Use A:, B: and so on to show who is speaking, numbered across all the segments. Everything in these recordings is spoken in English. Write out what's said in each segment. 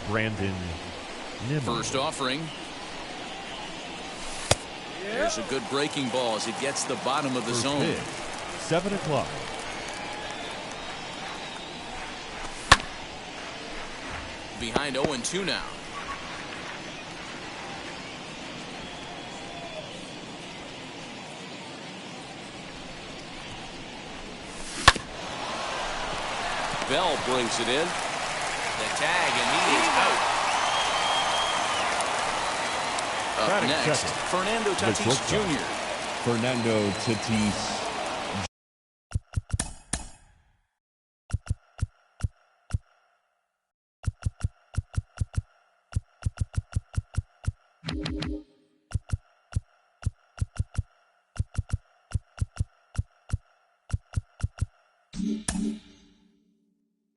A: Brandon Nimmo.
B: First offering. There's a good breaking ball as it gets the bottom of the zone.
A: Pitch, 7 o'clock.
B: Behind 0-2 now. Bell brings it in. The tag, and he is out. Up next, Fernando Tatis Jr.
C: Fernando Tatis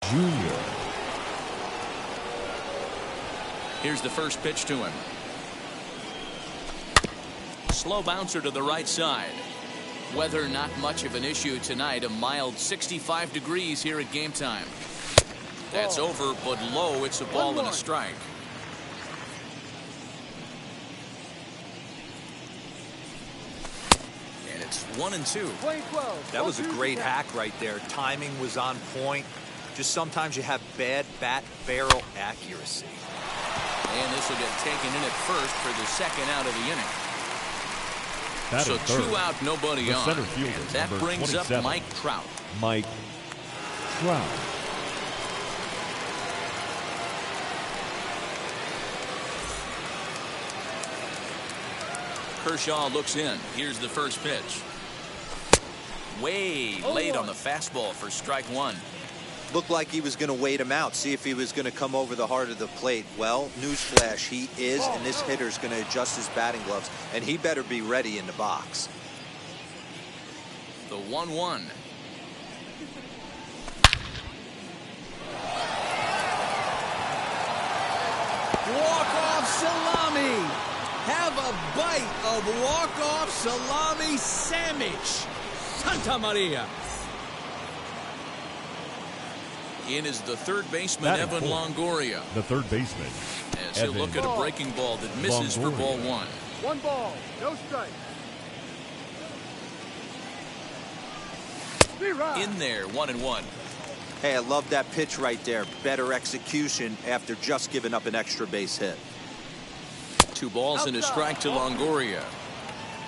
C: Jr.
B: Here's the first pitch to him. Slow bouncer to the right side. Weather not much of an issue tonight. A mild 65 degrees here at game time. That's over, but low. It's a ball and a strike. And it's 1-2.
D: That was a great hack right there. Timing was on point. Just sometimes you have bad bat barrel accuracy.
B: And this will get taken in at first for the second out of the inning. So
A: Third.
B: 2 out, nobody
A: The
B: on.
A: center fielder,
B: And that
A: number
B: brings
A: 27.
B: up Mike Trout.
A: Mike Trout.
B: Kershaw looks in. Here's the first pitch. Way late on the fastball for strike one.
D: Looked like he was going to wait him out, see if he was going to come over the heart of the plate. Well, newsflash, he is, and this hitter's going to adjust his batting gloves, and he better be ready in the box.
B: The 1-1.
E: Walk-off salami. Have a bite of walk-off salami sandwich. Santa Maria.
B: In is the third baseman, Evan Longoria.
A: The third baseman.
B: As he'll look at a breaking ball that misses for ball one.
F: 1 ball, no strike.
B: In there, 1-1.
D: Hey, I love that pitch right there. Better execution after just giving up an extra base hit.
B: 2 balls and a strike to Longoria.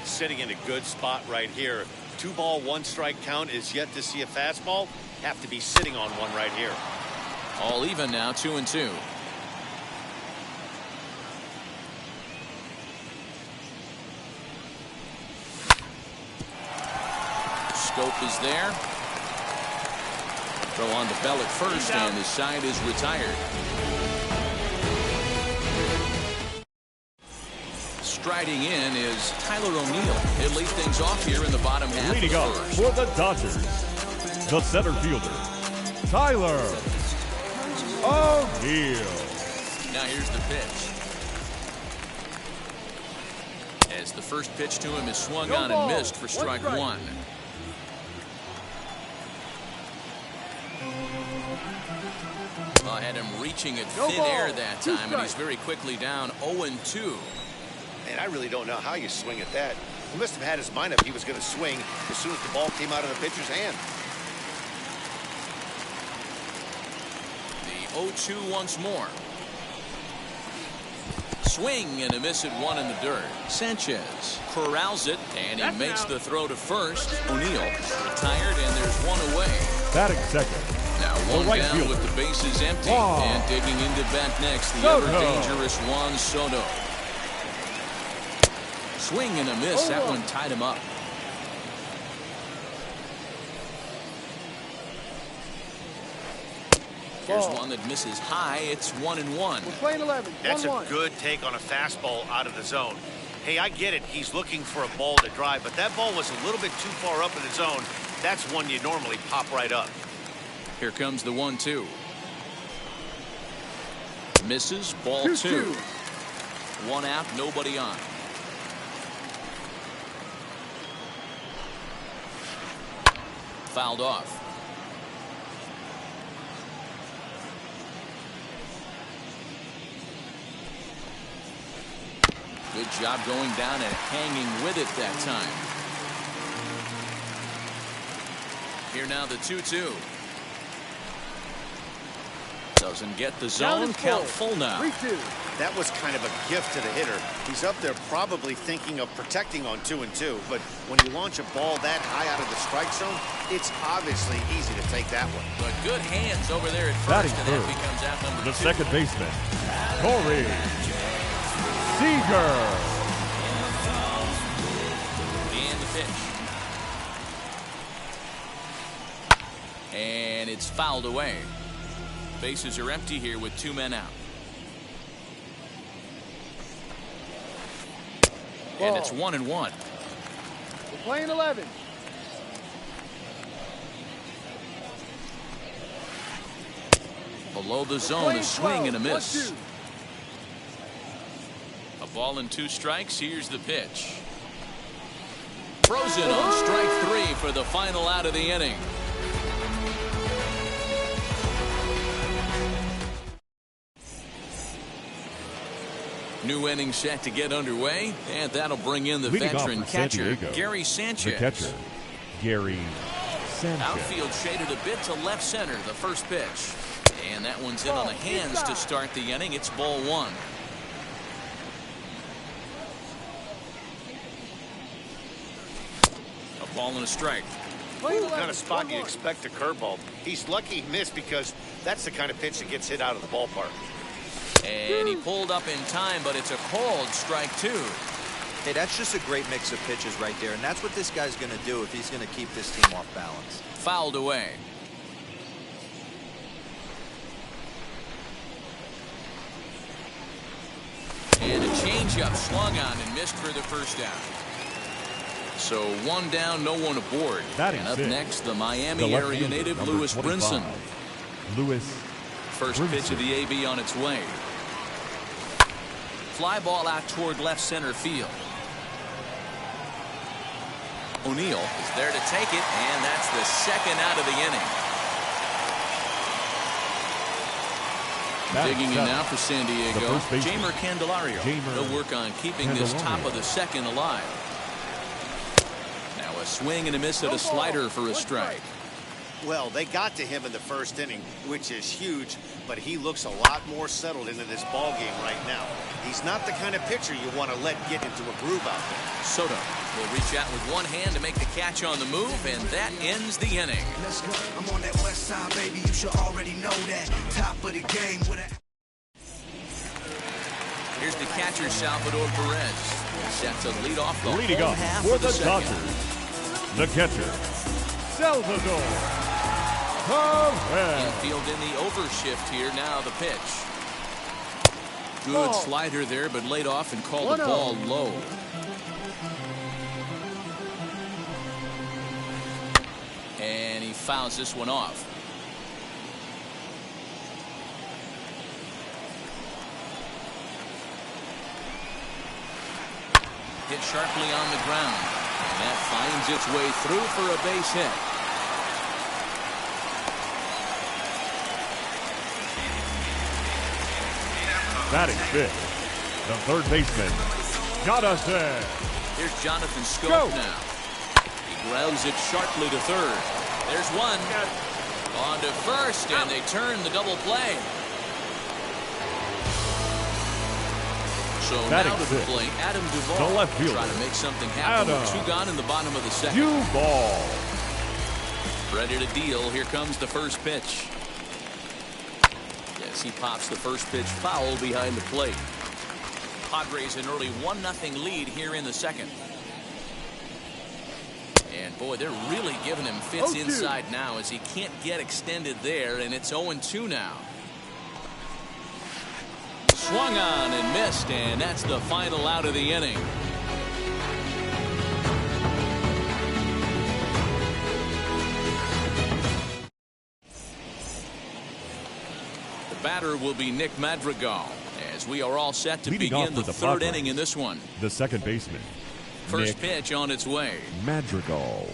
G: Sitting in a good spot right here. 2 ball, 1 strike count is yet to see a fastball. Have to be sitting on one right here.
B: All even now, 2-2. Scope is there. Throw on to Bell at first, and his side is retired. Striding in is Tyler O'Neill. He'll lead things off here in the bottom half.
A: Leading
B: of
A: up
B: the first.
A: for the Dodgers, the center fielder, Tyler O'Neill.
B: Now here's the pitch. As the first pitch to him is swung on and missed for strike one. Had him reaching at thin air that time, and he's very quickly down 0-2.
G: And I really don't know how you swing at that. He must have had his mind up he was going to swing as soon as the ball came out of the pitcher's hand.
B: The 0-2 once more. Swing and a miss at 1 in the dirt. Sanchez corrals it, and he makes the throw to first. O'Neill retired, and there's 1 away.
A: Batting second.
B: Now 1
A: right
B: down
A: fielder.
B: with the bases empty. And digging into bat next, the ever dangerous Juan Soto. Swing and a miss. That one tied him up. Here's one that misses high. It's 1-1.
F: We're playing 11.
G: That's
F: 1-1.
G: a good take on a fastball out of the zone. Hey, I get it. He's looking for a ball to drive, but that ball was a little bit too far up in the zone. That's one you normally pop right up.
B: Here comes the 1-2. Misses. Ball 2. 1 out. Nobody on. Fouled off. Good job going down and hanging with it that time. Here now the 2-2. Doesn't get the zone. Count full now.
F: 3-2.
G: That was kind of a gift to the hitter. He's up there probably thinking of protecting on 2-2, but when you launch a ball that high out of the strike zone, it's obviously easy to take that one.
B: But good hands over there at
A: Batting
B: first, and that
A: third.
B: becomes out number
A: The
B: 2.
A: second baseman, Corey Seager.
B: And the pitch. And it's fouled away. Bases are empty here with 2 men out. And it's 1-1.
F: We're playing 11.
B: Below the zone, a swing and a miss.
F: 1-2.
B: A ball and 2 strikes. Here's the pitch. Frozen on strike 3 for the final out of the inning. New inning set to get underway, and that'll bring in the
A: Leading off
B: veteran
A: for San
B: catcher,
A: Diego,
B: Gary Sanchez.
A: The catcher, Gary Sanchez.
B: Outfield shaded a bit to left center, the first pitch. And that one's in on the hands to start the inning. It's ball 1. A ball and a strike.
F: Playing
G: What
F: 11.
G: kind of spot you
F: 1-1.
G: expect a curveball? He's lucky he missed because that's the kind of pitch that gets hit out of the ballpark.
B: And he pulled up in time, but it's a called strike 2.
D: Hey, that's just a great mix of pitches right there, and that's what this guy's going to do if he's going to keep this team off balance.
B: Fouled away. And a changeup swung on and missed for the first down. So 1 down, no one aboard.
A: Batting
B: And up
A: sixth,
B: next, the
A: the
B: Miami
A: left
B: area
A: fielder,
B: native,
A: number
B: Lewis
A: 25,
B: Brinson.
A: Lewis
B: First pitch of the AB on its way. Fly ball out toward left center field. O'Neill is there to take it, and that's the second out of the inning.
A: Batting
B: Digging in
A: seventh,
B: now for San
A: the
B: Diego,
A: first baseman,
B: Jamer Candelario.
A: Jamer
B: He'll work on keeping this top
A: Candelario.
B: of the second alive. Now a swing and a miss at a slider for a strike.
G: Well, they got to him in the first inning, which is huge, but he looks a lot more settled into this ball game right now. He's not the kind of pitcher you want to let get into a groove out there.
B: Soto will reach out with one hand to make the catch on the move, and that ends the inning.
H: Let's go. I'm on that west side, baby. You should already know that. Top of the game with a...
B: Here's the catcher, Salvador Perez. Set to lead off the
A: leading
B: home
A: up
B: half
A: for
B: of the
A: the
B: second.
A: Dodgers, the catcher, Salvador Perez.
B: Infield in the overshift here. Now the pitch. Good slider there, but laid off and called the ball low. And he fouls this one off. Hit sharply on the ground. And that finds its way through for a base hit.
A: Batting fifth, the third baseman, Jonathan.
B: Here's Jonathan Scope
A: Go.
B: now. He grounds it sharply to third. There's one. On to first, and they turn the double play. So
A: Batting
B: now to the
A: fifth,
B: plate, Adam Duvall.
A: the left fielder,
B: Trying to make something happen with
A: Adam
B: 2 gone in the bottom of the second.
A: Duvall.
B: Ready to deal. Here comes the first pitch. Yes, he pops the first pitch foul behind the plate. Padres an early 1-0 lead here in the second. And boy, they're really giving him fits
F: 0-2.
B: inside now as he can't get extended there, and it's 0-2 now. Swung on and missed, and that's the final out of the inning. The batter will be Nick Madrigal, as we are all set to
A: Leading off
B: begin
A: for
B: the
A: the
B: third
A: Padres,
B: inning in this one.
A: The second baseman,
B: First
A: Nick
B: pitch on its way.
A: Madrigal.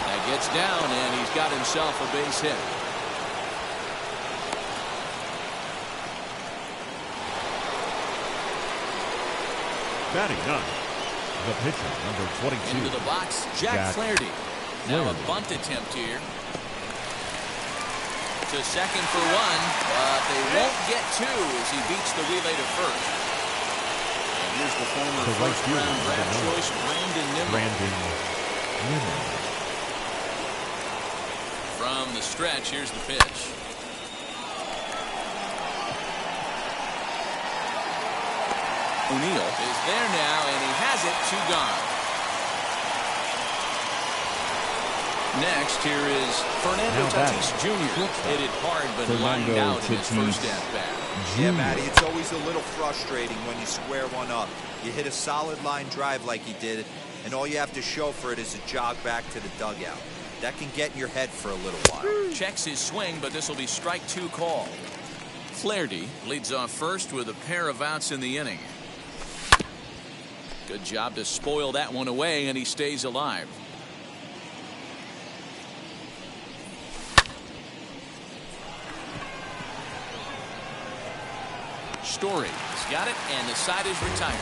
B: That gets down, and he's got himself a base hit.
A: Batting ninth, the pitcher, number 22.
B: Into the box, Jack Flaherty. Now a bunt attempt here. To second for one, but they won't get two as he beats the relay to first. And here's the former first-round draft choice, Brandon Nimmo. From the stretch, here's the pitch. O'Neill is there now, and he has it, 2 gone. Next, here is Fernando Tatis Jr. Hit it hard, but lined out in his first at-bat.
D: Yeah, Matty, it's always a little frustrating when you square one up. You hit a solid line drive like he did, and all you have to show for it is a jog back to the dugout. That can get in your head for a little while.
B: Checks his swing, but this will be strike 2 called. Flaherty leads off first with a pair of outs in the inning. Good job to spoil that one away, and he stays alive. Story has got it, and the side is retired.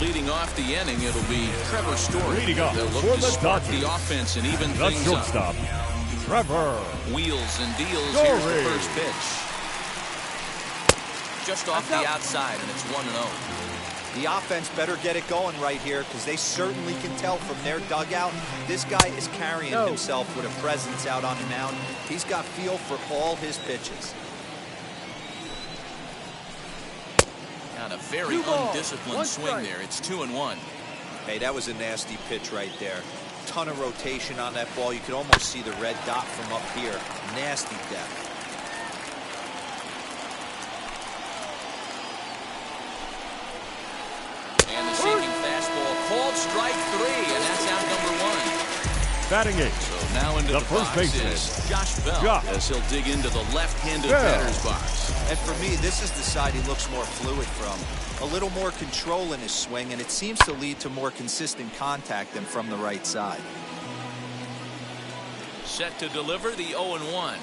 B: Leading off the inning, it'll be Trevor Story.
A: Leading off
B: They'll look
A: for
B: to
A: the
B: spark
A: Dodgers,
B: the offense and even
A: the
B: things
A: shortstop,
B: up.
A: Trevor.
B: Wheels and deals.
A: Story.
B: Here's the first pitch. Just off the outside, and it's 1-0.
D: The offense better get it going right here because they certainly can tell from their dugout this guy is carrying himself with a presence out on the mound. He's got feel for all his pitches.
B: Got a very undisciplined swing there. It's 2-1.
D: Hey, that was a nasty pitch right there. Ton of rotation on that ball. You could almost see the red dot from up here. Nasty depth.
B: And the sinking fastball called strike 3, and that's out number 1.
A: Batting 8.
B: So now into the
A: first
B: box
A: baseman,
B: is Josh Bell, as he'll dig into the left-handed batter's box.
D: And for me, this is the side he looks more fluid from. A little more control in his swing, and it seems to lead to more consistent contact than from the right side.
B: Set to deliver the 0-1.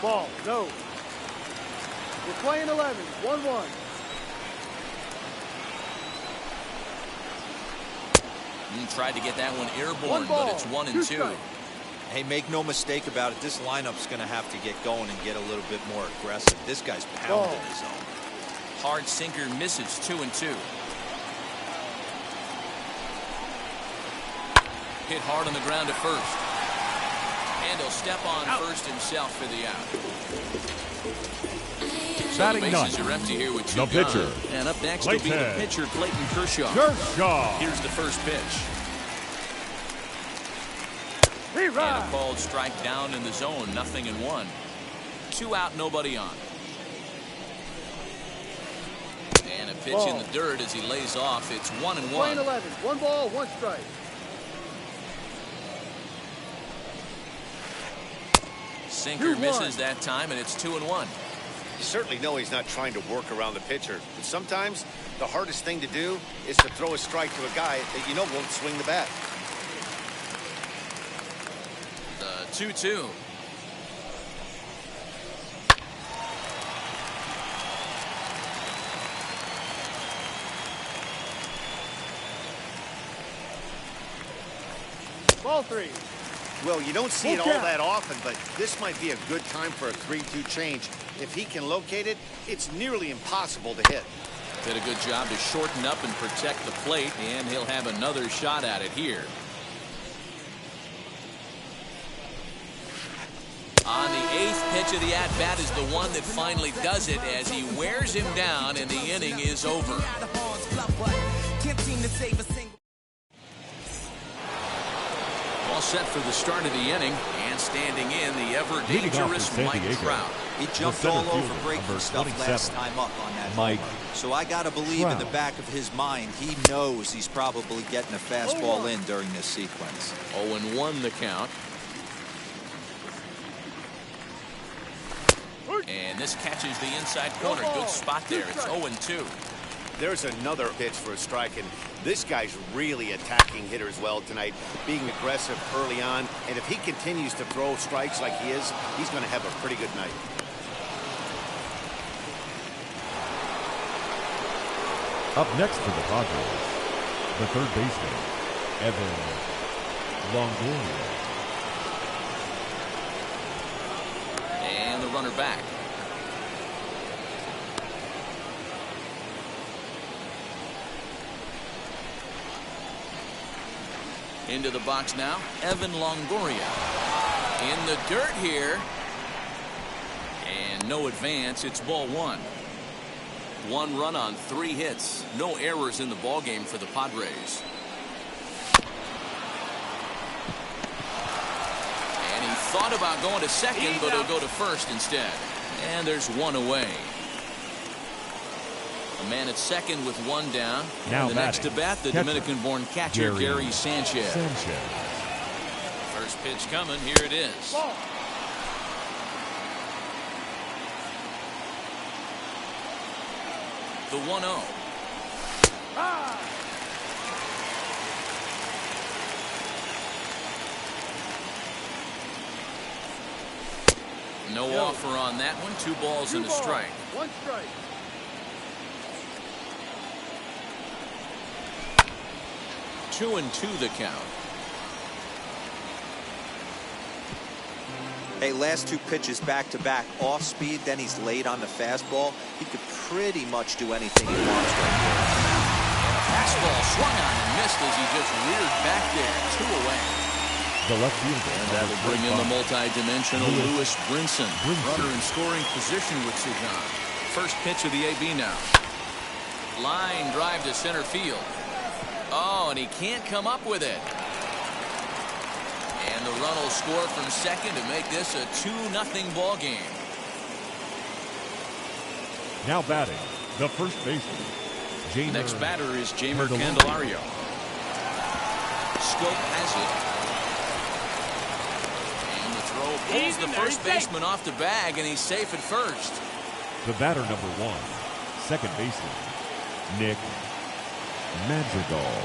F: Ball, no. We're playing 11, 1-1.
B: Tried to get that one airborne, but it's 1-2.
D: Hey, make no mistake about it. This lineup's going to have to get going and get a little bit more aggressive. This guy's pounding his own.
B: Hard sinker misses, 2-2. Hit hard on the ground at first. And he'll step on first himself for the out. So the bases are empty here with 2
A: The pitcher.
B: gone. And up next will be the pitcher, Clayton Kershaw. Here's the first pitch. And a called strike down in the zone, 0-1. 2 out, nobody on. And a pitch in the dirt as he lays off. It's 1-1.
F: Playing 11, 1 ball, 1 strike.
B: Sinker misses that time, and it's 2-1.
G: You certainly know he's not trying to work around the pitcher. But sometimes the hardest thing to do is to throw a strike to a guy that you know won't swing the bat.
B: 2-2.
F: Ball 3.
G: Well, you don't see it all that often, but this might be a good time for a 3-2 change. If he can locate it, it's nearly impossible to hit.
B: Did a good job to shorten up and protect the plate, and he'll have another shot at it here. On the 8th pitch of the at-bat is the one that finally does it as he wears him down, and the inning is over. All set for the start of the inning, and standing in, the ever-dangerous Mike Trout.
D: He jumped all over breaking stuff last time up on that
C: Mike
D: homer. So I got to believe in the back of his mind, he knows he's probably getting a fastball in during this sequence.
B: 0-1 the count. And this catches the inside corner. Good spot there. It's 0-2.
G: There's another pitch for a strike, and this guy's really attacking hitters well tonight, being aggressive early on. And if he continues to throw strikes like he is, he's going to have a pretty good night.
C: Up next for the Padres, the third baseman, Evan Longoria.
B: And the runner back. Into the box now, Evan Longoria. In the dirt here. And no advance. It's ball one. 1 run on 3 hits. No errors in the ballgame for the Padres. And he thought about going to second, but he'll go to first instead. And there's 1 away. A man at second with 1 down.
C: Now
B: the next to bat, the Dominican-born catcher, Gary Sanchez. First pitch coming. Here it is.
F: Ball.
B: The 1-0.
F: Ah.
B: No offer on that one. 2 balls and a strike.
F: 1 strike.
B: Two and 2 the count.
D: Hey, last 2 pitches back to back, off speed, then he's late on the fastball. He could pretty much do anything he wants right there.
B: Fastball swung on and missed as he just reared back there. 2 away.
C: The left fielder.
B: And that will bring in the multi-dimensional Lewis Brinson. Runner in scoring position with Sugan. First pitch of the AB now. Line drive to center field. Oh, and he can't come up with it. And the run will score from second to make this a 2-0 ball game.
C: Now batting, the first baseman, Jamer.
B: Next batter is Jamer Candelario. Scope has it. And the throw pulls the first baseman off the bag, and he's safe at first.
C: The batter number 1, second baseman, Nick Madrigal.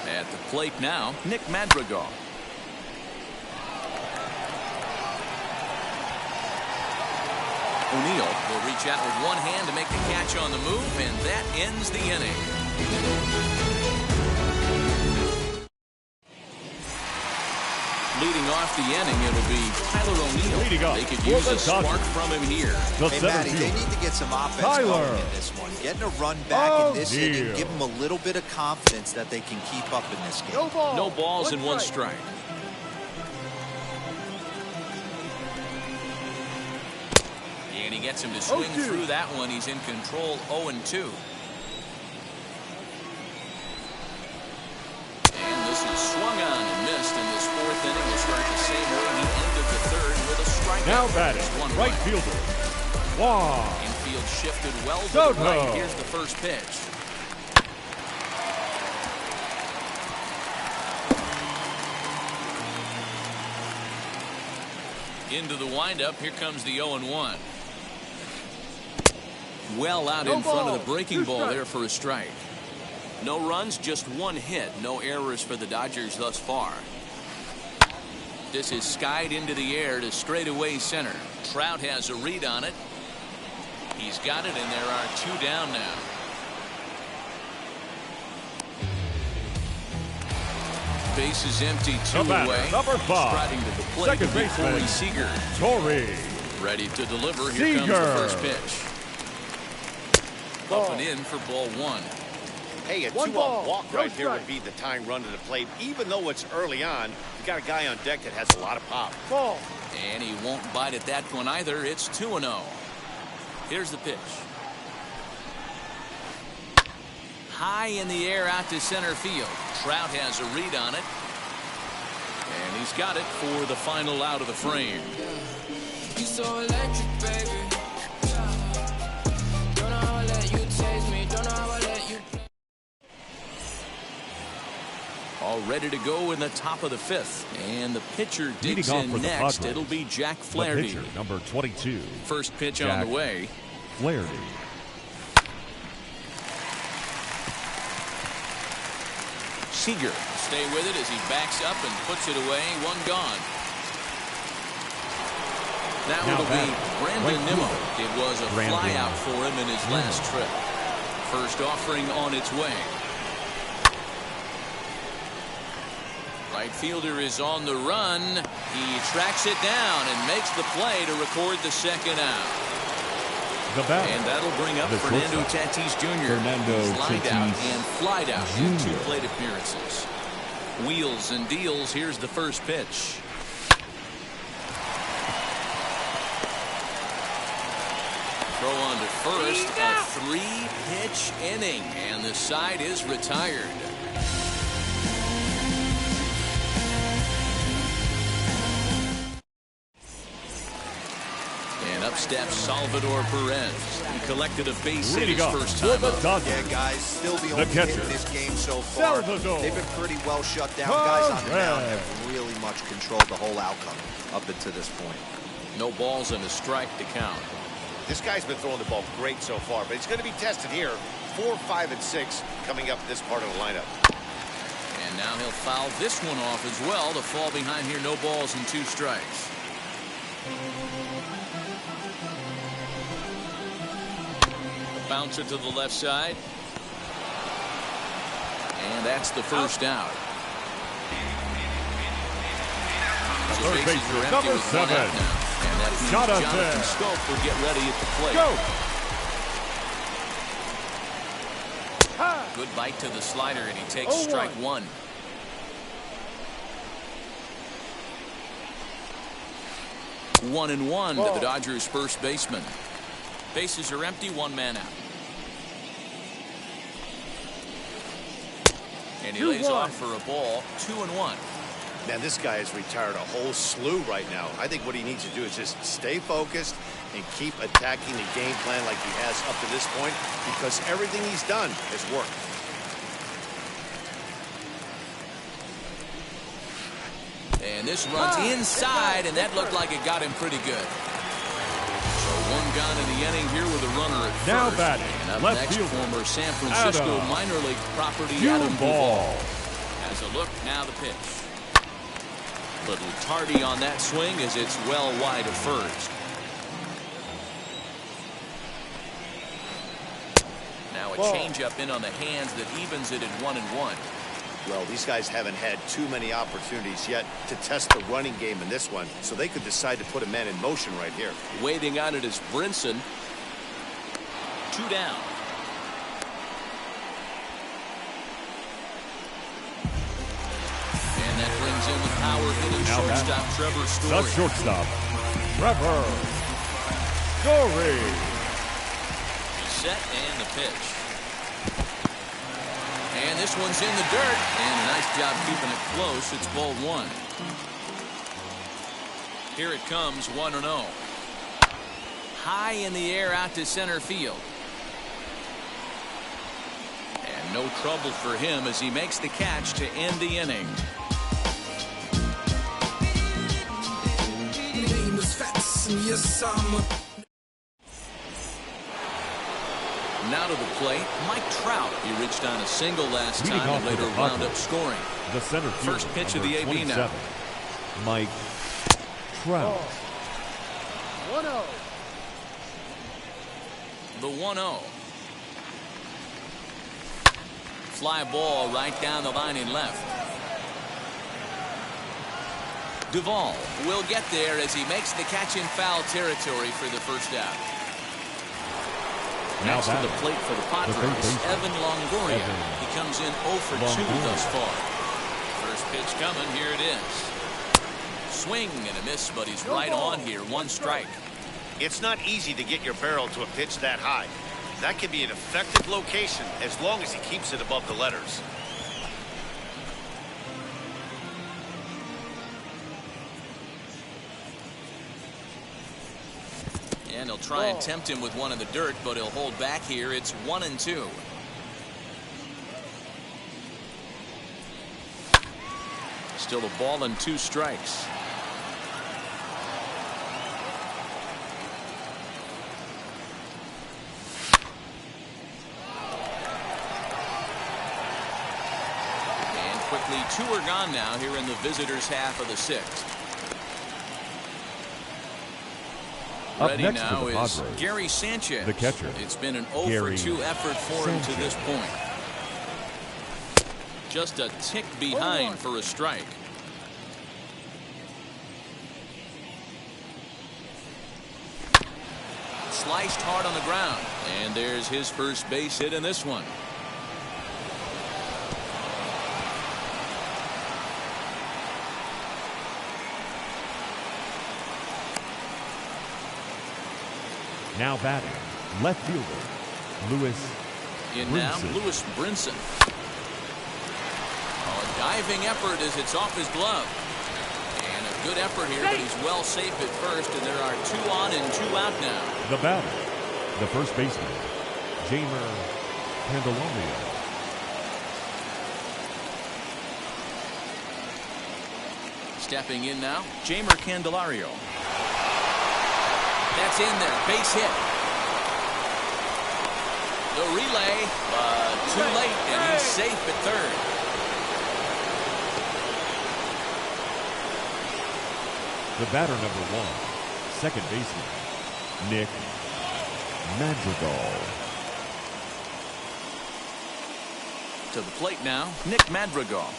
B: At the plate now, Nick Madrigal. O'Neill will reach out with 1 hand to make the catch on the move, and that ends the inning. Leading off the inning, it'll be Tyler O'Neill.
C: Leading up
B: they could use a spark from him here.
D: Hey, Matty, they need to get some offense going in this one. Getting a run back in this inning, give them a little bit of confidence that they can keep up in this game.
B: No balls and 1 strike. And he gets him to swing through that one. He's in control. 0-2. And this is swung on and missed in this 4th inning. Will start the same way he ended the 3rd with a strikeout.
C: Now batting, right fielder, Juan.
B: Infield shifted well to
C: Soto.
B: the right. Here's the first pitch. Into the windup. Here comes the 0-1. Well out in front of the breaking ball there for a strike. No runs, just 1 hit. No errors for the Dodgers thus far. This is skied into the air to straightaway center. Trout has a read on it. He's got it, and there are 2 down now. Base is empty, 2 away.
C: Number 5,
B: striding to the plate,
C: second baseman,
B: Corey Seager.
C: Torrey.
B: Ready to deliver. Here comes the first pitch. Up and in for ball 1.
G: Hey, a 2-out walk right here would be the tying run to the plate. Even though it's early on, you got a guy on deck that has a lot of pop.
F: Ball.
B: And he won't bite at that one either. It's 2-0. Here's the pitch. High in the air out to center field. Trout has a read on it. And he's got it for the final out of the frame.
I: You so electric, baby. Don't know how I let you taste me. Don't know how I let you.
B: All ready to go in the top of the 5th. And the pitcher digs in next. It'll be Jack Flaherty.
C: The pitcher, number 22.
B: First pitch
C: Jack
B: on the way.
C: Flaherty.
B: Seager. Stay with it as he backs up and puts it away. One gone. Now it'll be Brandon Nimmo. It was a flyout for him in his last trip. First offering on its way. Right fielder is on the run. He tracks it down and makes the play to record the second out. And that'll bring up Fernando Tatis Jr. He's lined out and flied out in 2 plate appearances. Wheels and deals. Here's the first pitch. Throw on to first. A 3-pitch inning, and the side is retired. And up steps Salvador Perez. He collected a base hit his first time up.
D: Yeah, guys, still the only hit in this game so far. They've been pretty well shut down. Guys on the mound have really much controlled the whole outcome up until this point.
B: No balls and a strike to count.
G: This guy's been throwing the ball great so far, but he's going to be tested here. 4, 5, and 6 coming up this part of the lineup.
B: And now he'll foul this one off as well to fall behind here. No balls and 2 strikes. Bouncer to the left side. And that's the first out. So
C: Third
B: bases
C: baseman,
B: are empty
C: number
B: with 1
C: 7.
B: out now. And that means Jonathan Scope will get ready at the plate. Good bite to the slider, and he takes strike 1. One and one to the Dodgers' first baseman. Bases are empty, 1 man out. And he lays off for a ball. 2-1.
G: Man, this guy has retired a whole slew right now. I think what he needs to do is just stay focused and keep attacking the game plan like he has up to this point, because everything he's done has worked.
B: And this runs inside, and that looked like it got him pretty good. So 1 gone in the inning here with a runner at
C: now
B: first.
C: batting,
B: And up
C: left
B: next,
C: fielder,
B: former San Francisco
C: Adam
B: minor league property
C: Duvall.
B: Adam Duvall. Has a look, now the pitch. Little tardy on that swing as it's well wide of first. Now a changeup in on the hands that evens it at 1-1.
G: Well, these guys haven't had too many opportunities yet to test the running game in this one, so they could decide to put a man in motion right here.
B: Waiting on it is Brinson. 2 down. And that brings in the power-hitting shortstop, Trevor Story.
C: The shortstop, Trevor Story.
B: He's set, and the pitch. And this one's in the dirt. And a nice job keeping it close. It's ball 1. Here it comes, 1-0. High in the air out to center field. And no trouble for him as he makes the catch to end the inning. Now to the plate, Mike Trout. He reached on a single last time and later wound up scoring.
C: The center fielder,
B: First pitch of the AB now.
C: Mike Trout.
F: 1-0.
B: The 1-0. Fly ball right down the line in left. Duvall will get there as he makes the catch in foul territory for the first out. Next to the plate for the Padres, Evan Longoria. He comes in 0 for 2 thus far. First pitch coming, here it is. Swing and a miss, but he's right on here. 1 strike.
G: It's not easy to get your barrel to a pitch that high. That can be an effective location as long as he keeps it above the letters.
B: And he'll try and tempt him with one in the dirt, but he'll hold back here. It's 1-2. Still a ball and 2 strikes. And Quickly, 2 are gone now here in the visitors' half of the 6th. Ready
C: next
B: now
C: for the
B: is
C: Padres,
B: Gary Sanchez.
C: the catcher.
B: It's been an 0
C: Gary
B: for 2 effort for him to
C: Sanchez.
B: this point. Just a tick behind for a strike. Sliced hard on the ground, and there's his first base hit in this one.
C: Now batting, left fielder, Lewis
B: In now,
C: Brinson.
B: Lewis Brinson. Oh, a diving effort as it's off his glove. And a good effort here, but he's well safe at first, and there are 2 on and 2 out now.
C: The batter, the first baseman, Jamer Candelario.
B: Stepping in now, Jamer Candelario. That's in there, base hit. The relay, too late, and he's safe at third.
C: The batter number 1, second baseman, Nick Madrigal.
B: To the plate now, Nick Madrigal.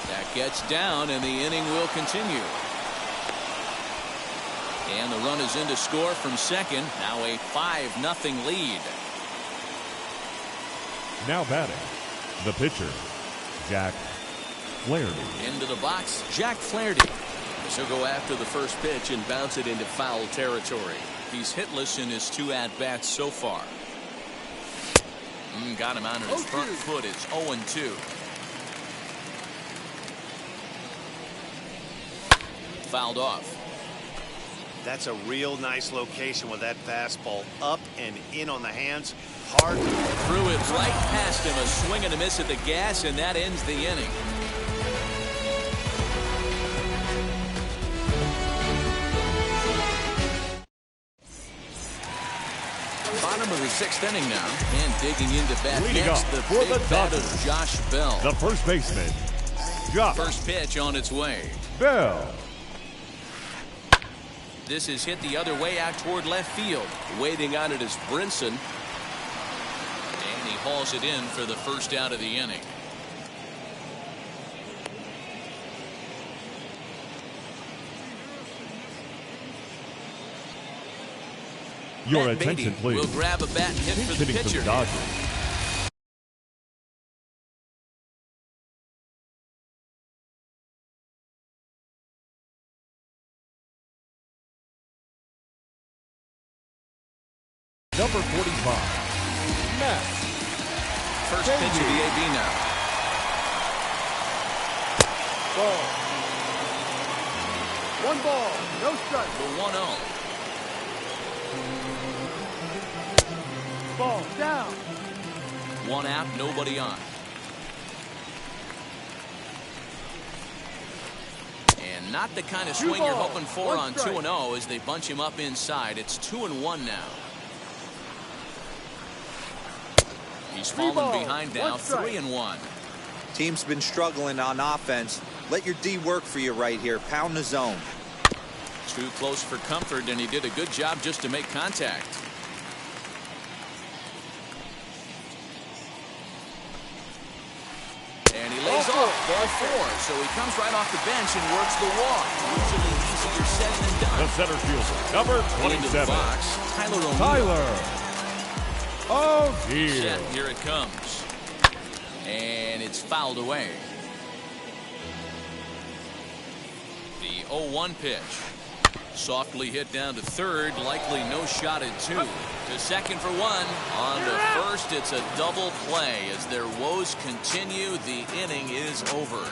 B: That gets down, and the inning will continue. And the run is in to score from second. Now a 5-0 lead.
C: Now batting, the pitcher, Jack Flaherty.
B: Into the box, Jack Flaherty. He'll go after the first pitch and bounce it into foul territory. He's hitless in his 2 at-bats so far. Got him out on his front foot. It's 0-2. Fouled off.
G: That's a real nice location with that fastball up and in on the hands. Hard.
B: Threw it right past him. A swing and a miss at the gas, and that ends the inning. Bottom of the 6th inning now, and digging into bat
C: Leading
B: next,
C: up
B: the
C: for
B: big
C: the
B: bat
C: Dodgers,
B: of Josh Bell.
C: the first baseman, Josh
B: First pitch on its way.
C: Bell.
B: This is hit the other way out toward left field. Waiting on it is Brinson. And he hauls it in for the first out of the inning.
C: Your
B: Matt
C: attention,
B: Beatty
C: please.
B: will grab a bat and hit for the
C: Hitting for
B: pitcher.
C: the Dodgers, number 45, Matt.
B: First pitch of the AB now.
F: Ball. 1 ball, no strike.
B: The 1-0.
F: Ball down.
B: 1 out, nobody on. And not the kind of swing you're hoping for on 2-0 as they bunch him up inside. It's 2-1 now. He's fallen behind now, 3-1.
D: Team's been struggling on offense. Let your D work for you right here. Pound the zone.
B: Too close for comfort, and he did a good job just to make contact. And he lays off ball 4, so he comes right off the bench and works the walk. Usually easier said than done.
C: The center fielder, number
B: Into the
C: 27,
B: box, Tyler O'Neill.
C: Tyler O'Neill.
B: Set, here it comes. And it's fouled away. The 0-1 pitch. Softly hit down to third. Likely no shot at 2. To second for 1. On to first. It's a double play. As their woes continue, the inning is over.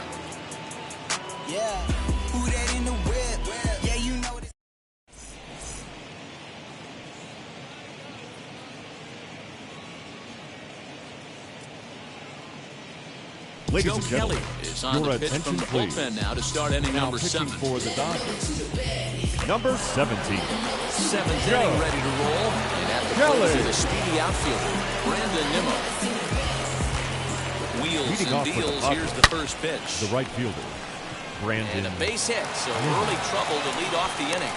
H: Yeah, who that in the whip? Yeah, you know this.
C: Ladies
B: Joe
C: and
B: Kelly
C: gentlemen,
B: is on
C: your
B: the pitch from
C: attention,
B: the
C: please.
B: bullpen now to start inning
C: Now
B: number
C: pitching
B: 7.
C: for the Dodgers, number 17,
B: 7th
C: Joe
B: inning ready to roll. And at the
C: Kelly.
B: plate is the speedy outfielder, Brandon Nimmo. wheels
C: Leading
B: and
C: off for the
B: deals.
C: Padres,
B: Here's the first pitch.
C: the right fielder, Brandon.
B: And a base hit, so early trouble to lead off the inning.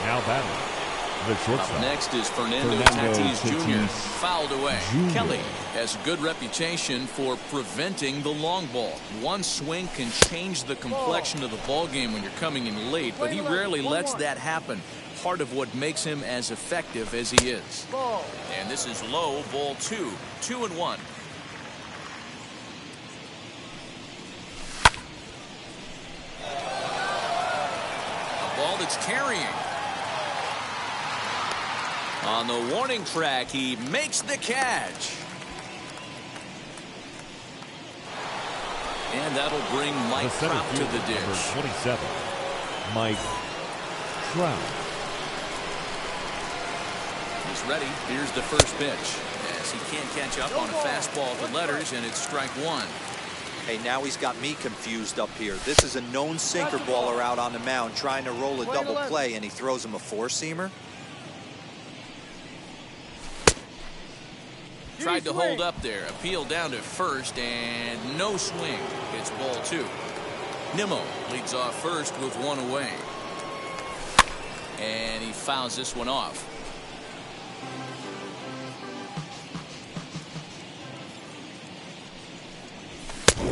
C: Now batting, the shortstop.
B: Up next is Fernando Tatis Jr. Fouled away. Kelly has a good reputation for preventing the long ball. One swing can change the complexion of the ball game when you're coming in late, but he rarely lets that happen. Part of what makes him as effective as he is. And this is low, ball 2. 2-1. A ball that's carrying. On the warning track, he makes the catch. And that'll bring Mike Trout to the dish.
C: Number 27, Mike Trout.
B: He's ready. Here's the first pitch. As he can't catch up on a fastball to letters, and it's strike one.
D: Hey, now he's got me confused up here. This is a known sinker baller out on the mound trying to roll a double play, and he throws him a four-seamer?
B: Tried to hold up there. Appeal down to first, and no swing. It's ball 2. Nimmo leads off first with one away. And he fouls this one off.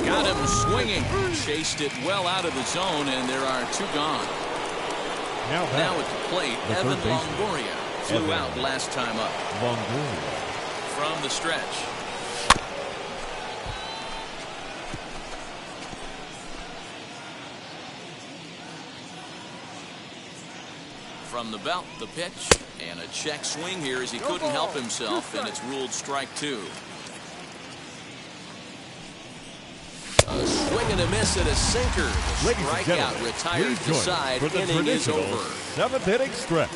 B: Got him swinging. Chased it well out of the zone, and there are 2 gone. Now at the plate, Evan Longoria flew out last time up.
C: Longoria.
B: From the stretch. From the belt, the pitch, and a check swing here as he couldn't help himself, and it's ruled strike 2. A swing and a miss and a sinker. The strikeout retires the side. Inning is over.
C: 7th inning stretch.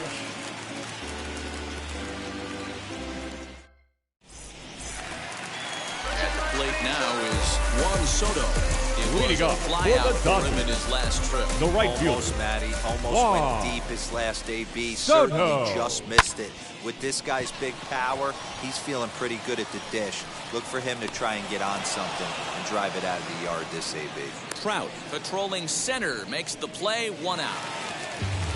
B: Plate now is Juan Soto. It was a flyout for him in his last trip.
C: The right fielder.
D: Almost, Matty. Almost went deep his last AB. Certainly just missed it. With this guy's big power, he's feeling pretty good at the dish. Look for him to try and get on something and drive it out of the yard this AB.
B: Trout patrolling center makes the play, 1 out.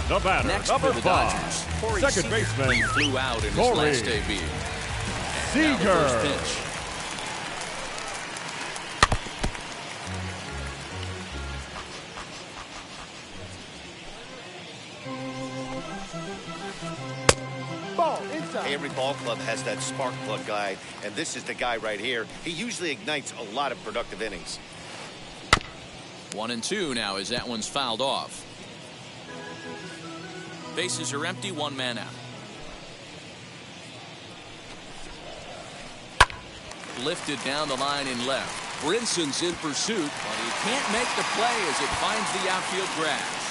C: The batter,
B: Next
C: number
B: for the
C: 5,
B: Dodgers, Corey
C: second baseman.
B: He flew out in his last AB. And now the first pitch.
G: Every ball club has that spark plug guy, and this is the guy right here. He usually ignites a lot of productive innings.
B: 1-2 now as that one's fouled off. Bases are empty, 1 man out. Lifted down the line in left. Brinson's in pursuit, but he can't make the play as it finds the outfield grass.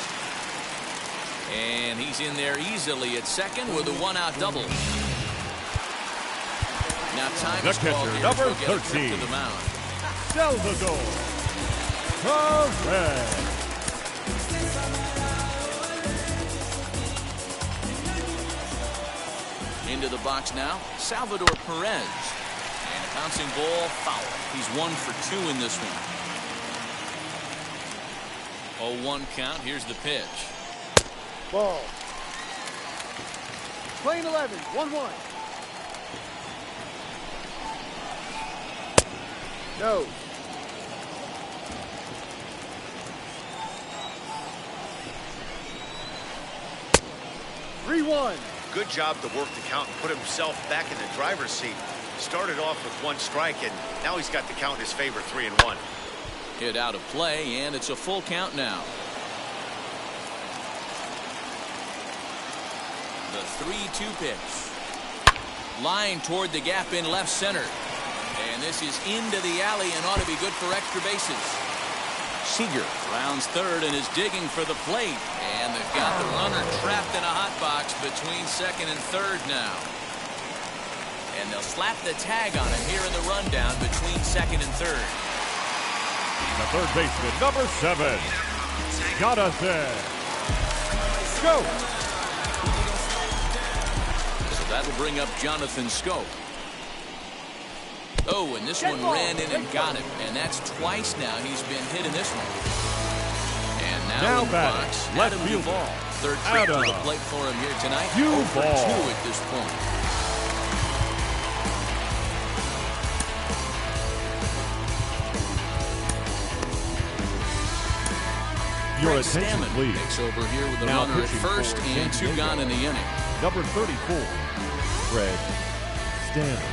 B: And he's in there easily at second with a 1-out double. Now time is called here.
C: Number
B: He'll get a
C: 13.
B: trip to the mound.
C: Salvador Perez.
B: Into the box now, Salvador Perez. And a bouncing ball, foul. He's 1 for 2 in this one. 0-1 count. Here's the pitch.
F: Ball. Playing 11, 1-1. No.
G: Good job to work the count and put himself back in the driver's seat. Started off with 1 strike, and now he's got the count in his favor, 3-1.
B: Hit out of play, and it's a full count now. The 3-2 pitch. Line toward the gap in left center. And this is into the alley and ought to be good for extra bases. Seager rounds third and is digging for the plate. And they've got the runner trapped in a hot box between second and third now. And they'll slap the tag on him here in the rundown between second and third.
C: The third baseman, number 7, Jonathan. Go.
B: that'll bring up Jonathan Scope. Oh, and this one ran in and got him. And that's twice now he's been hit in this one. And now in the box, Adam Duvall. Third trip to the plate for him here tonight. 0 for 2 at this point.
C: Your attention, please.
B: Takes over here with a runner at first and 2 gone in the inning.
C: Number 34, Fred Stanley.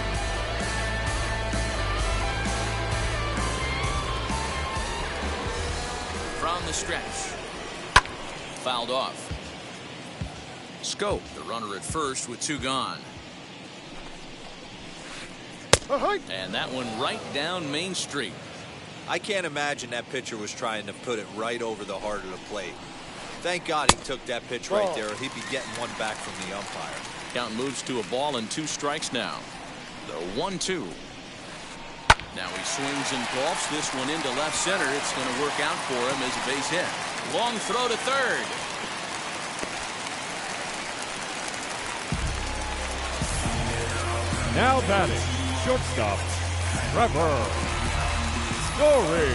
B: From the stretch. Fouled off. Scope, the runner at first with 2 gone. And that one right down Main Street.
D: I can't imagine that pitcher was trying to put it right over the heart of the plate. Thank God he took that pitch right there, or he'd be getting one back from the umpire.
B: Count moves to a ball and 2 strikes now. The 1-2. Now he swings and golfs this one into left center. It's going to work out for him as a base hit. Long throw to third.
C: Now batting, shortstop, Trevor Story.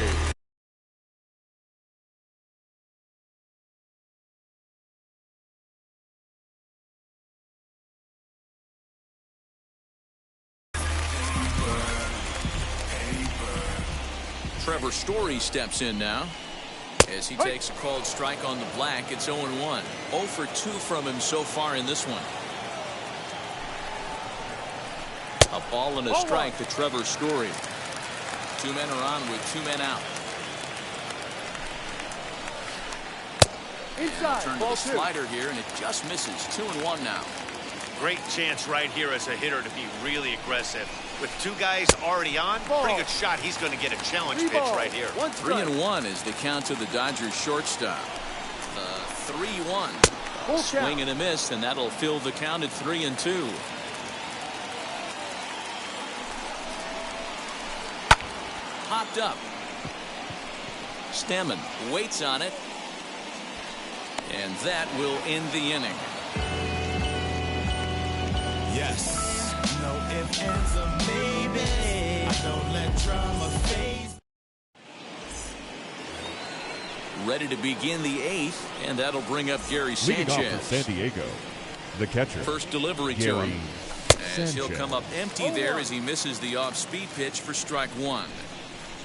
B: Trevor Story steps in now as he takes a called strike on the black. It's 0-1. 0 for 2 from him so far in this one. A ball and a strike to Trevor Story. 2 men are on with 2 men out.
F: Inside.
B: Turn to the slider here, and it just misses. 2-1 now.
G: Great chance right here as a hitter to be really aggressive. With 2 guys already on, pretty good shot. He's going to get a challenge pitch right here.
B: 3-1 is the count to the Dodgers shortstop. The 3-1. Swing and a miss, and that'll fill the count at 3-2. Popped up. Stammen waits on it. And that will end the inning.
J: Yes. No ifs, ands, or maybe. I don't let drama phase.
B: Ready to begin the 8th, and that'll bring up Gary
C: Leading off
B: Sanchez.
C: for San Diego, the catcher.
B: First delivery to
C: Gary
B: him. As he'll come up empty there as he misses the off-speed pitch for strike 1.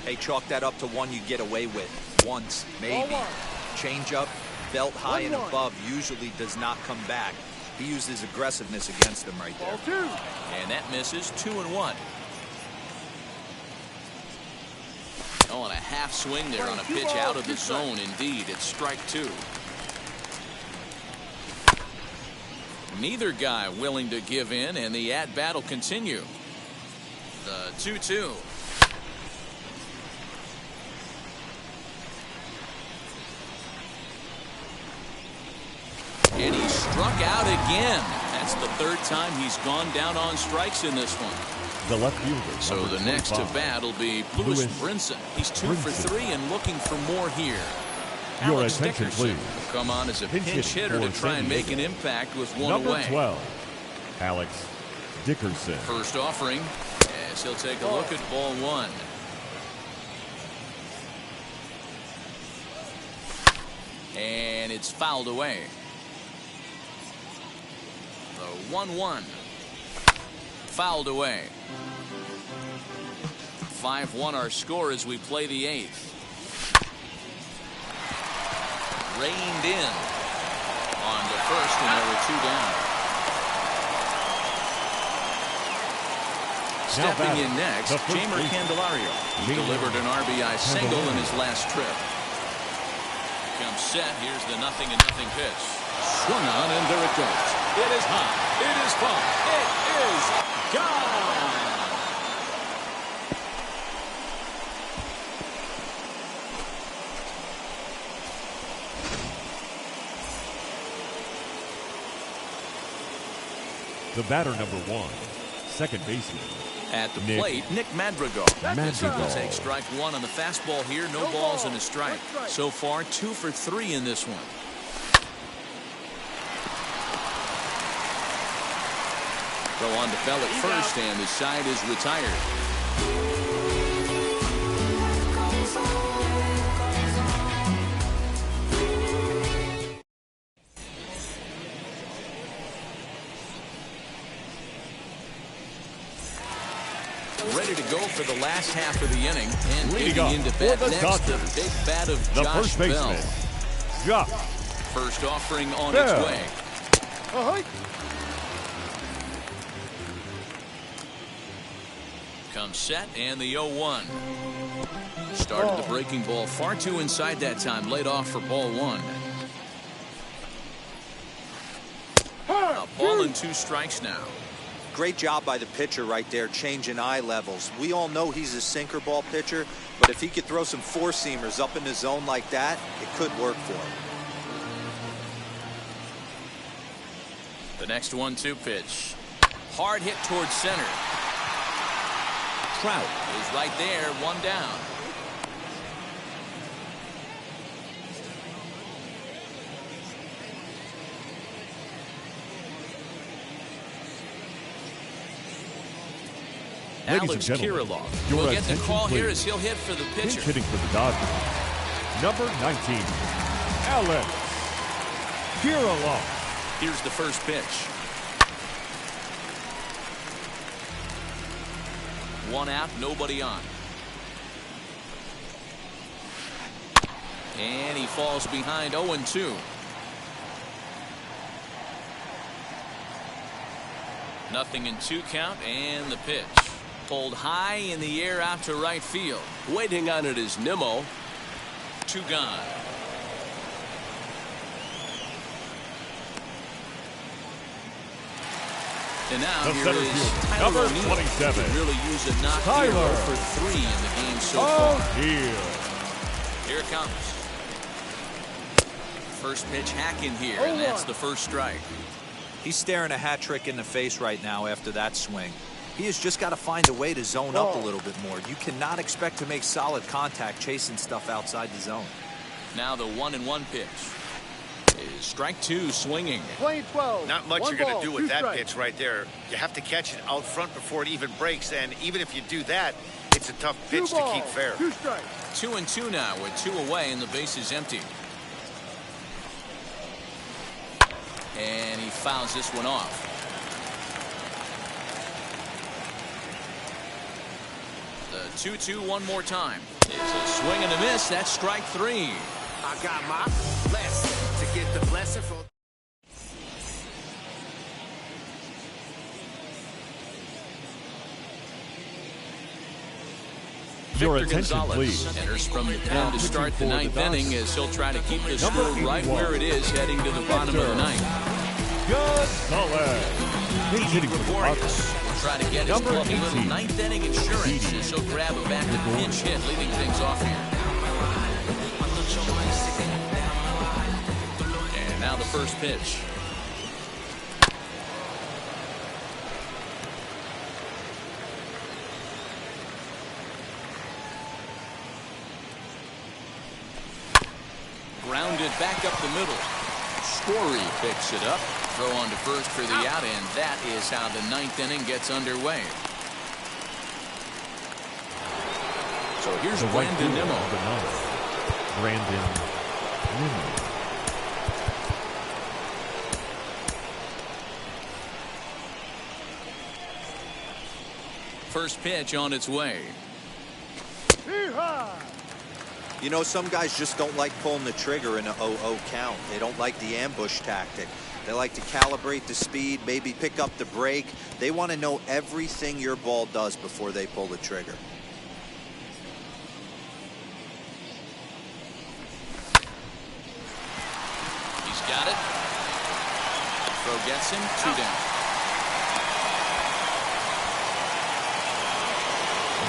D: Hey, chalk that up to one you get away with. Once, maybe. Change up, belt high and above usually does not come back. He used his aggressiveness against him right there.
B: And that misses. 2-1. Oh, and a half swing there on a pitch out of the zone. Indeed, it's strike 2. Neither guy willing to give in, and the at-bat will continue. The 2-2. And he struck out again. That's the 3rd time he's gone down on strikes in this one.
C: The left fielder.
B: So the next to bat will be Lewis Brinson. He's 2 for 3 and looking for more here.
C: Your
B: Alex
C: attention,
B: Dickerson
C: please.
B: will come on as a pinch hitter to try and make an impact with 1
C: Number
B: away.
C: 12, Alex Dickerson.
B: First offering as he'll take a look at ball 1. And it's fouled away. The 1-1. Fouled away. 5-1 our score as we play the 8th. Reined in on the first, and there were 2 down. Stepping in next, Jamer Candelario. He delivered an RBI single in his last trip. Comes set. Here's the 0-0 pitch. Swung on, and there it goes. It is high. It is far. It is gone.
C: The batter, number 1, second baseman.
B: At the plate, Nick Madrigal. Will take strike 1 on the fastball here. No balls and a strike. So far, 2 for 3 in this one.
C: 1
B: Throw on to Bell at first, and the side is retired. Ready to go for the last half of the inning, and
C: leading
B: into bat
C: the
B: next,
C: Dodgers,
B: the big bat of
C: the
B: Josh
C: first baseman,
B: Bell.
C: Josh
B: First offering on
C: Bell.
B: its way. Comes set, and the 0-1. Started the breaking ball far too inside that time. Laid off for ball 1. A ball and 2 strikes now.
D: Great job by the pitcher right there, changing eye levels. We all know he's a sinker ball pitcher, but if he could throw some four-seamers up in the zone like that, it could work for him.
B: The next 1-2 pitch. Hard hit towards center. Trout is right there, 1 down.
C: Ladies
B: Alex
C: and gentlemen,
B: Kirilloff
C: your
B: will get the
C: attention,
B: call here
C: please.
B: as he'll hit for the
C: Pinch
B: pitcher.
C: hitting for the Dodgers, number 19, Alex Kirilloff.
B: Here's the first pitch. 1 out, nobody on. And he falls behind 0-2. Nothing in 2 count, and the pitch. Pulled high in the air out to right field. Waiting on it is Nimmo. 2 gone. And now
C: The
B: here
C: center
B: is
C: fielder,
B: Tyler
C: number
B: O'Neill.
C: 27.
B: Could really use a knock
C: Tyler
B: here for 3 in the game so far. Here it comes. First pitch hack in here, and that's the first strike.
D: He's staring a hat trick in the face right now after that swing. He has just got to find a way to zone up a little bit more. You cannot expect to make solid contact chasing stuff outside the zone.
B: Now the 1-1 pitch is strike 2, swinging.
F: Playing 12.
G: Not much you're going to do with
F: 2
G: that
F: strikes.
G: pitch right there. You have to catch it out front before it even breaks, and even if you do that, it's a tough pitch to keep fair.
F: 2 strikes.
B: 2-2 now with 2 away and the base is empty. And he fouls this one off. The 2-2 one more time. It's a swing and a miss. That's strike 3.
H: I got my blessing to get the blessing from.
C: Your
B: Victor
C: attention,
B: Gonzalez
C: please.
B: enters from the pen to start the
C: for the
B: 9th inning
C: Dodgers,
B: as he'll try to keep the
C: number
B: score right
C: 81,
B: where it is heading to the bottom of the 9th.
C: Gonzalez. Pinch hitting for the
B: Gregorius
C: Dodgers,
B: will try to get his
C: number
B: club a little
C: 18,
B: 9th inning insurance as he'll grab a back to pinch hit, leading things off here. And now the first pitch. Grounded back up the middle. Story picks it up. Throw on to first for the out, and that is how the 9th inning gets underway. So here's
C: the right
B: Brandon
C: fielder,
B: Nimmo.
C: number 9, Brandon Nimmo.
B: First pitch on its way.
D: You know, some guys just don't like pulling the trigger in a 0-0 count. They don't like the ambush tactic. They like to calibrate the speed, maybe pick up the brake. They want to know everything your ball does before they pull the trigger.
B: He's got it. Throw gets him. 2 down.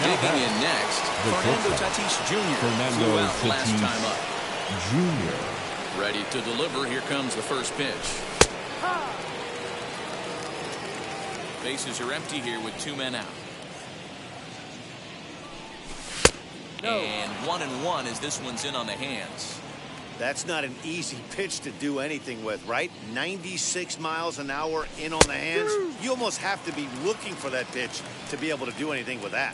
B: Digging in next, Fernando Tatis Jr. flew out last time up.
C: Jr.
B: Ready to deliver. Here comes the first pitch. Bases are empty here with 2 men out. And 1-1 as this one's in on the hands.
G: That's not an easy pitch to do anything with, right? 96 miles an hour in on the hands. You almost have to be looking for that pitch to be able to do anything with that.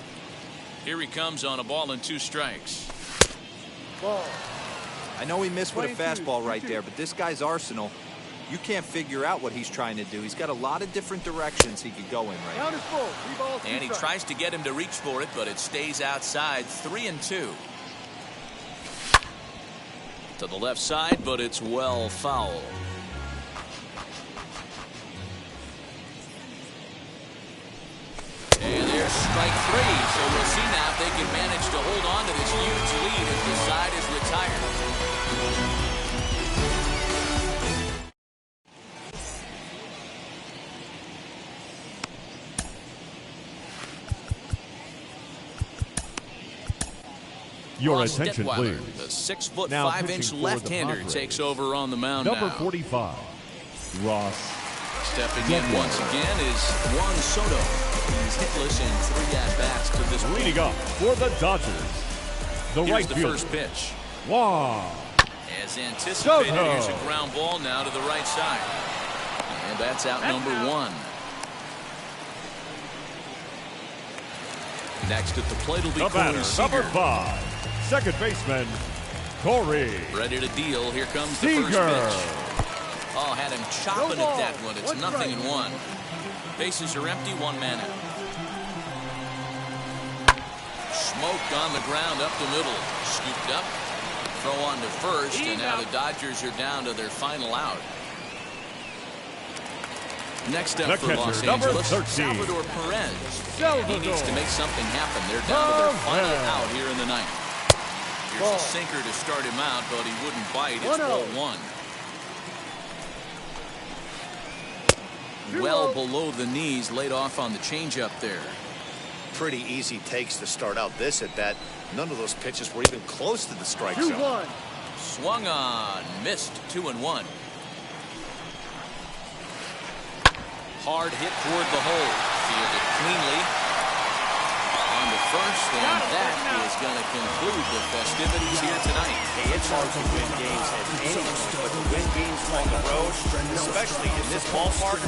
B: Here he comes on a ball and 2 strikes.
F: Ball.
D: I know he missed with a fastball right there, but this guy's arsenal, you can't figure out what he's trying to do. He's got a lot of different directions he could go in right now.
F: Count is full. 3 balls, 2
B: And he
F: strikes.
B: tries to get him to reach for it, but it stays outside. 3-2. To the left side, but it's well foul. And there's strike 3. So we'll see now if they can manage to hold on to this huge lead as the side is retired.
C: Your
B: Ross
C: attention,
B: Detweiler,
C: please.
B: the 6'5"
C: Now pitching for the
B: left-hander
C: Padres.
B: takes over on the mound
C: Number
B: now.
C: 45, Ross.
B: Stepping in once again is Juan Soto. He's hitless in 3 at-bats to this point.
C: Leading up for the Dodgers, the
B: Here's
C: right
B: the
C: fielder.
B: first pitch.
C: Wow.
B: As anticipated,
C: Soto.
B: here's a ground ball now to the right side. And that's out number 1. Next at the plate will be
C: The
B: Corey
C: batter,
B: Seager.
C: number 5, second baseman, Corey
B: Ready to deal. Here comes the
C: Seager.
B: first pitch. Oh, had him chopping
F: No
B: at that
F: ball.
B: one. It's 0-1. Bases are empty, 1 man out. Smoked on the ground up the middle. Scooped up. Throw on to first, and now the Dodgers are down to their final out. Next up
C: The
B: for
C: catcher,
B: Los
C: number
B: Angeles,
C: 13.
B: Salvador Perez.
C: Salvador.
B: He needs to make something happen. They're down to their final
C: Perez.
B: out here in the 9th. Here's
F: Ball.
B: a sinker to start him out, but he wouldn't bite. It's
F: 1-0.
B: ball 1. Well below the knees, laid off on the changeup there.
G: Pretty easy takes to start out this at bat. None of those pitches were even close to the strike zone.
F: 2-1.
B: Swung on, missed. 2-1. Hard hit toward the hole. Fielded cleanly. On to first, and that is going to conclude the festivities here tonight.
G: Hey, it's hard to win games at any point, but to win games on the road, especially in this ballpark,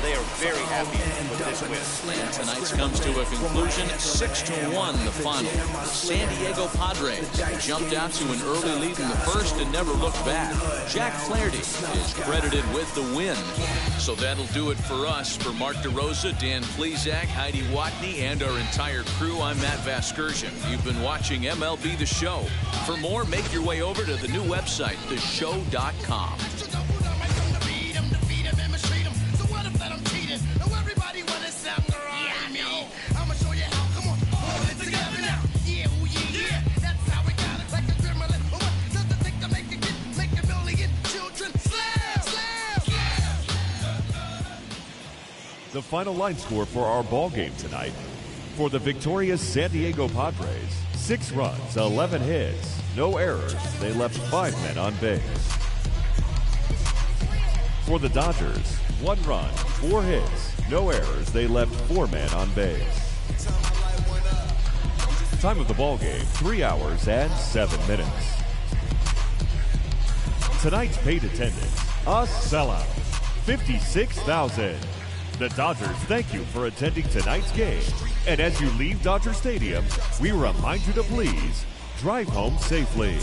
G: they are very happy with this win.
B: And tonight's comes to a conclusion, 6-1 the final. The San Diego Padres jumped out to an early lead in the first and never looked back. Jack Flaherty is credited with the win. So that'll do it for us. For Mark DeRosa, Dan Plesac, Heidi Watney, and our entire crew, I'm Matt Vasgersian. You've been watching MLB The Show. For more, make your way over to the new website, theshow.com.
C: The final line score for our ball game tonight. For the victorious San Diego Padres, 6 runs, 11 hits, no errors. They left 5 men on base. For the Dodgers, 1 run, 4 hits, no errors. They left 4 men on base. Time of the ball game, 3 hours and 7 minutes. Tonight's paid attendance, a sellout, 56,000. The Dodgers thank you for attending tonight's game. And as you leave Dodger Stadium, we remind you to please drive home safely.